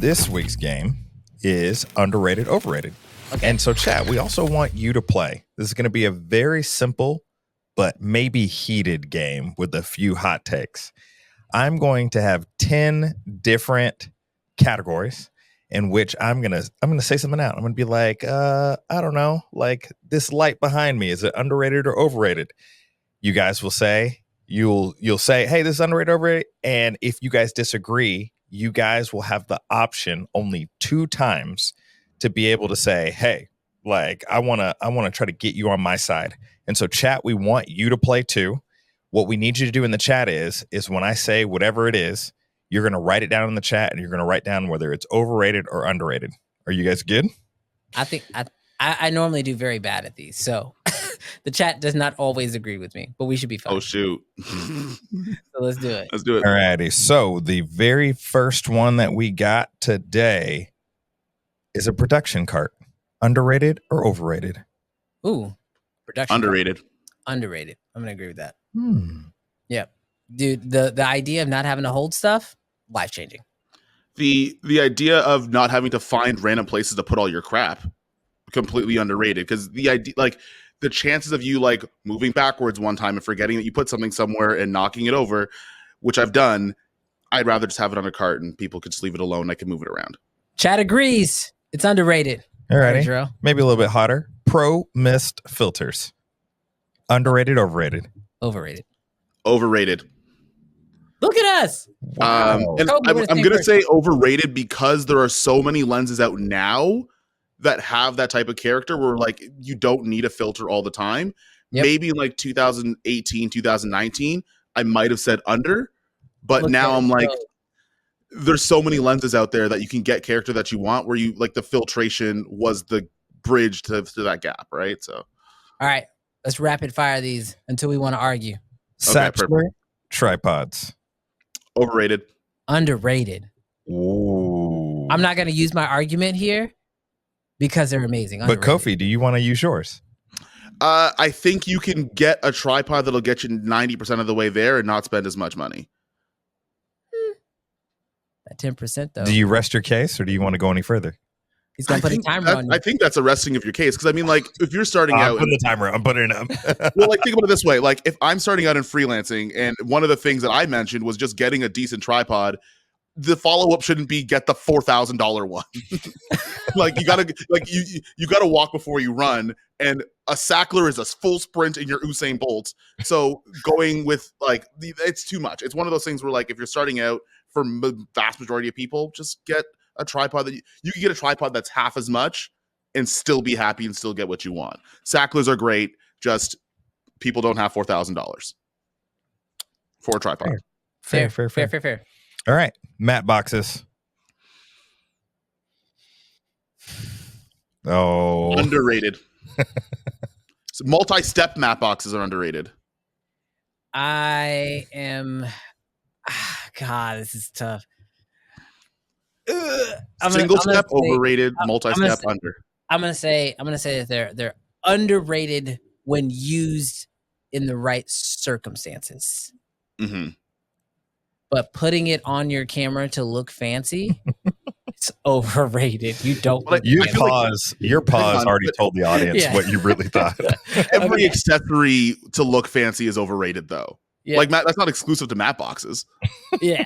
This week's game is underrated, overrated. Okay. And so, chat, we also want you to play. This is going to be a very simple, but maybe heated game with a few hot takes. I'm going to have 10 different categories in which I'm gonna say something out. I'm gonna be like, I don't know, like this light behind me, is it underrated or overrated? You guys will say, you'll say, hey, this is underrated, overrated. And if you guys disagree, you guys will have the option only 2 times to be able to say, hey, like I wanna try to get you on my side. And so, chat, we want you to play too. What we need you to do in the chat is when I say whatever it is, you're going to write it down in the chat and you're going to write down whether it's overrated or underrated. Are you guys good? I think I normally do very bad at these. So the chat does not always agree with me, but we should be fine. Oh, shoot. So let's do it. Let's do it. All righty. So the very first one that we got today is a production cart. Underrated or overrated? Ooh, production. Underrated. Cart. Underrated. I'm going to agree with that. Yeah. Dude, the idea of not having to hold stuff, life-changing. The idea of not having to find random places to put all your crap, completely underrated. Because the idea, like the chances of you like moving backwards one time and forgetting that you put something somewhere and knocking it over, which I've done, I'd rather just have it on a cart and people could just leave it alone. I can move it around. Chat agrees. It's underrated. All righty. Maybe a little bit hotter. Pro mist filters. Underrated, overrated? Overrated. Overrated. Look at us. Wow. And I'm going to say overrated because there are so many lenses out now that have that type of character where like you don't need a filter all the time. Yep. Maybe in like 2018, 2019, I might have said under, but now I'm like, there's so many lenses out there that you can get character that you want where you like the filtration was the bridge to that gap, right? So, all right, let's rapid fire these until we want to argue. Satchler tripods. Overrated. Underrated. Ooh. I'm not going to use my argument here because they're amazing. Underrated. But Kofi, do you want to use yours? I think you can get a tripod that'll get you 90% of the way there and not spend as much money. That 10% though. Do you rest your case or do you want to go any further? He's going to put a timer on you. I think that's a resting of your case. Because I mean, like, if you're starting out... I'm putting the timer. I'm putting it up. Well, like, think about it this way. Like, if I'm starting out in freelancing, and one of the things that I mentioned was just getting a decent tripod, the follow-up shouldn't be get the $4,000 one. Like, you gotta walk before you run. And a Sackler is a full sprint in your Usain Bolt. So going with, like, it's too much. It's one of those things where, like, if you're starting out, for the vast majority of people, just get a tripod that you can get a tripod that's half as much and still be happy and still get what you want. Sacklers are great. Just people don't have $4,000 for a tripod. Fair. All right. Matte boxes. Oh, underrated. So multi-step matte boxes are underrated. I am... God, this is tough. Single step overrated, multi-step under. I'm gonna say that they're underrated when used in the right circumstances. Mm-hmm. But putting it on your camera to look fancy, it's overrated. You don't. Your pause already told the audience what you really thought. Every accessory to look fancy is overrated, though. Yeah. Like that's not exclusive to matte boxes. Yeah,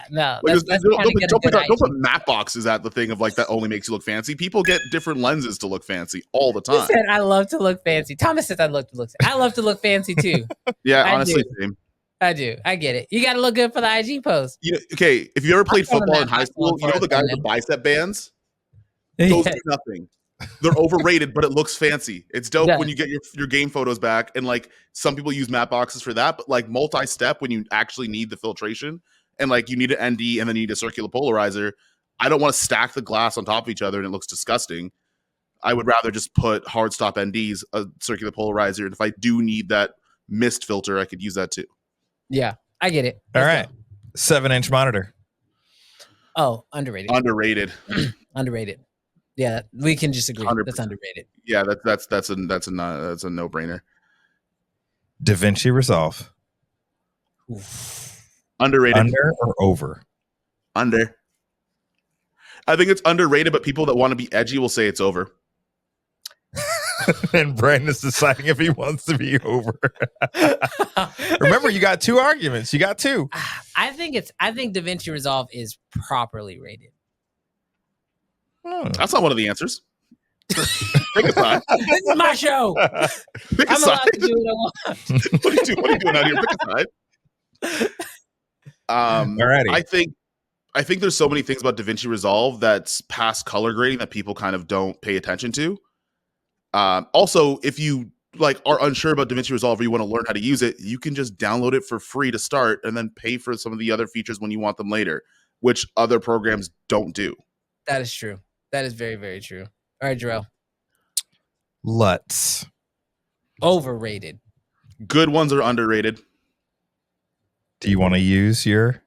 no. Like, don't put matte boxes at the thing of like that only makes you look fancy. People get different lenses to look fancy all the time. You said I love to look fancy. Thomas says I love to look. I love to look fancy too. Yeah, honestly, same. I do. I get it. You got to look good for the IG post. Okay, if you ever played football in high school, you know the guys with the bicep bands. Those do nothing. They're overrated, but it looks fancy. It's dope when you get your game photos back, and like some people use matte boxes for that, but like multi-step when you actually need the filtration and like you need an ND and then you need a circular polarizer. I don't want to stack the glass on top of each other and it looks disgusting. I would rather just put hard stop NDs, a circular polarizer, and if I do need that mist filter, I could use that too. Yeah, I get it. All right, 7-inch monitor. Oh, underrated. Underrated. Yeah, we can just agree. 100%. That's underrated. Yeah, that's a no-brainer. DaVinci Resolve. Oof. Underrated. Under or over? Under. I think it's underrated, but people that want to be edgy will say it's over. And Brandon's deciding if he wants to be over. Remember, you got two arguments. You got two. I think DaVinci Resolve is properly rated. That's not one of the answers. Pick a side. This is my show. Pick a I'm side. allowed to do what I want. What are you doing out here? Pick a side. Alrighty. I think there's so many things about DaVinci Resolve that's past color grading that people kind of don't pay attention to. Also, if you like are unsure about DaVinci Resolve or you want to learn how to use it, you can just download it for free to start and then pay for some of the other features when you want them later, which other programs don't do. That is true. That is very, very true. All right, Jarrell. LUTs. Overrated. Good ones are underrated. Do you want to use your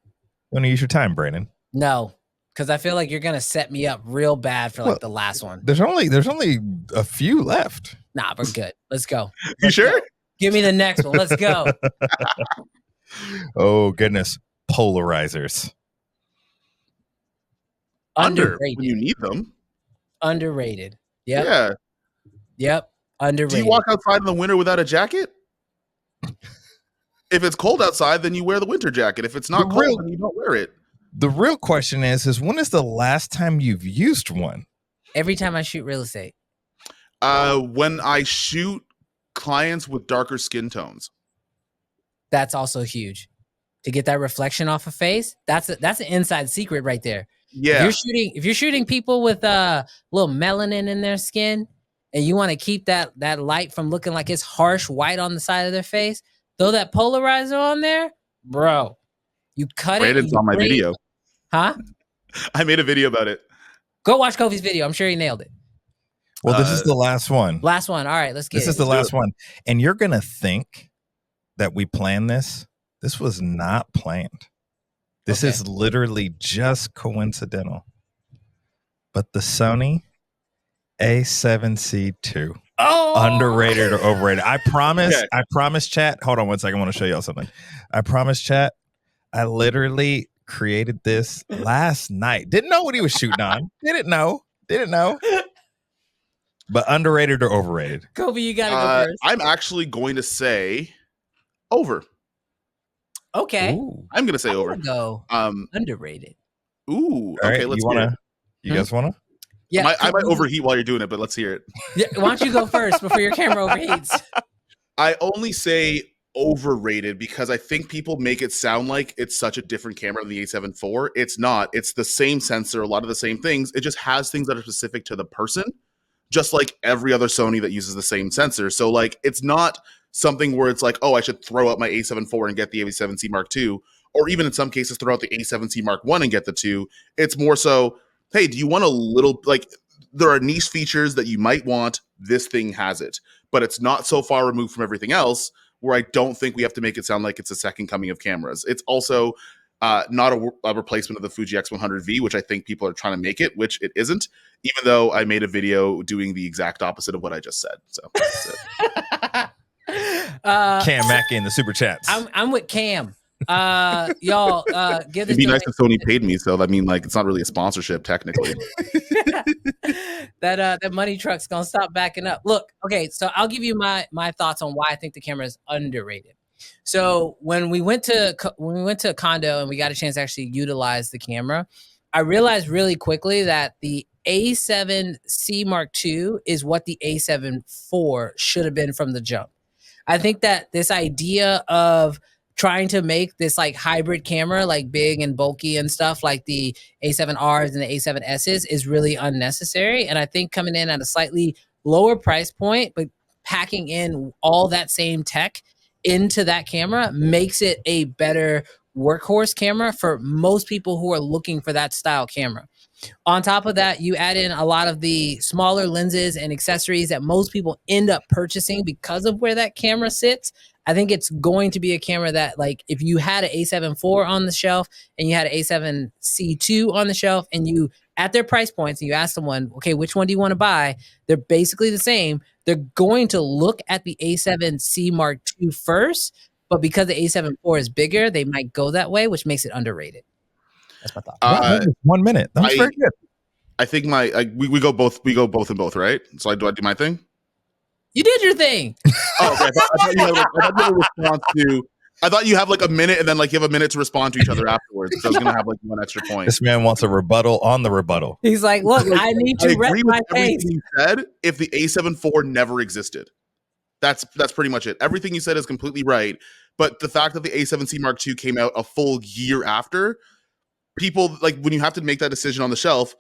time, Brandon? No, because I feel like you're gonna set me up real bad for like the last one. There's only a few left. Nah, we're good. Let's go. You sure? Go. Give me the next one. Let's go. Oh goodness, polarizers. Under Underrated. when you need them. Underrated. Yep. Yeah. Yep. Underrated. Do you walk outside in the winter without a jacket? If it's cold outside, then you wear the winter jacket. If it's not cold, then you don't wear it. The real question is when is the last time you've used one? Every time I shoot real estate. When I shoot clients with darker skin tones. That's also huge. To get that reflection off a face, that's an inside secret right there. Yeah. If you're shooting people with little melanin in their skin and you want to keep that light from looking like it's harsh white on the side of their face, throw that polarizer on there, bro. You cut Brandon's it. on my video. Huh? I made a video about it. Go watch Kofi's video. I'm sure he nailed it. Well, this is the last one. Last one. All right, let's get This it. is the last one. And you're going to think that we planned this. This was not planned. This is literally just coincidental. But the Sony A7C II. Oh, Underrated or overrated? I promise, chat. Hold on one second. I want to show y'all something. I promise, chat. I literally created this last night. Didn't know what he was shooting on. Didn't know. But underrated or overrated? Kofi, you gotta go first. I'm actually going to say over. Okay. Ooh. I'm going to say I'm over. gonna go underrated. Ooh. All Okay, right, let's hear it. You guys want to? Yeah, I might overheat while you're doing it, but let's hear it. Yeah, why don't you go first before your camera overheats? I only say overrated because I think people make it sound like it's such a different camera than the A7 IV. It's not. It's the same sensor, a lot of the same things. It just has things that are specific to the person, just like every other Sony that uses the same sensor. So like it's not something where it's like, oh, I should throw out my A7 IV and get the A7C Mark II, or even in some cases throw out the A7C Mark I and get the 2. It's more so, hey, do you want a little, like, there are niche features that you might want. This thing has it, but it's not so far removed from everything else where I don't think we have to make it sound like it's a second coming of cameras. It's also not a replacement of the Fuji X100V, which I think people are trying to make it, which it isn't, even though I made a video doing the exact opposite of what I just said. So that's it. Cam Mackey in the super chats. I'm with Cam. Y'all give this. It'd be nice if Sony paid me, so I mean, like, it's not really a sponsorship technically. that money truck's gonna stop backing up. Look, okay, so I'll give you my thoughts on why I think the camera is underrated. So when we went to a condo and we got a chance to actually utilize the camera, I realized really quickly that the A7C Mark II is what the A7 IV should have been from the jump. I think that this idea of trying to make this like hybrid camera, like big and bulky and stuff like the A7Rs and the A7Ss is really unnecessary. And I think coming in at a slightly lower price point, but packing in all that same tech into that camera makes it a better workhorse camera for most people who are looking for that style camera. On top of that, you add in a lot of the smaller lenses and accessories that most people end up purchasing because of where that camera sits. I think it's going to be a camera that, like, if you had an A7 IV on the shelf and you had an A7C II on the shelf and you, at their price points, and you ask someone, okay, which one do you want to buy? They're basically the same. They're going to look at the A7C Mark II first, but because the A7 IV is bigger, they might go that way, which makes it underrated. That's my thought. Wow, 1 minute. That was very good. I think we go both and both, right? So do I do my thing? You did your thing. Oh, okay. I thought you had a response to. I thought you have like a minute, and then like you have a minute to respond to each other afterwards. So I was gonna have like one extra point. This man wants a rebuttal on the rebuttal. He's like, look, I need to rep my face. You said if the A7 IV never existed, that's pretty much it. Everything you said is completely right. But the fact that the A7C Mark II came out a full year after, people like when you have to make that decision on the shelf.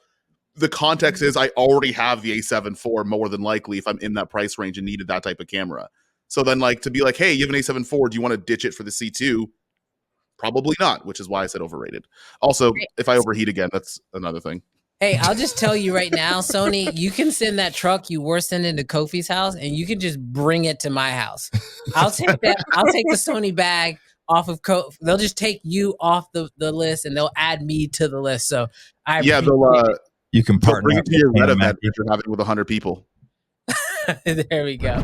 The context is I already have the A7 IV more than likely if I'm in that price range and needed that type of camera. So then like to be like, hey, you have an A7 IV, do you want to ditch it for the C2? Probably not, which is why I said overrated. Also, if I overheat again, that's another thing. Hey, I'll just tell you right now, Sony, you can send that truck you were sending to Kofi's house and you can just bring it to my house. I'll take that. I'll take the Sony bag off of Kofi. They'll just take you off the list and they'll add me to the list. So you can partner bring it to your red event that you're having with 100 people. There we go.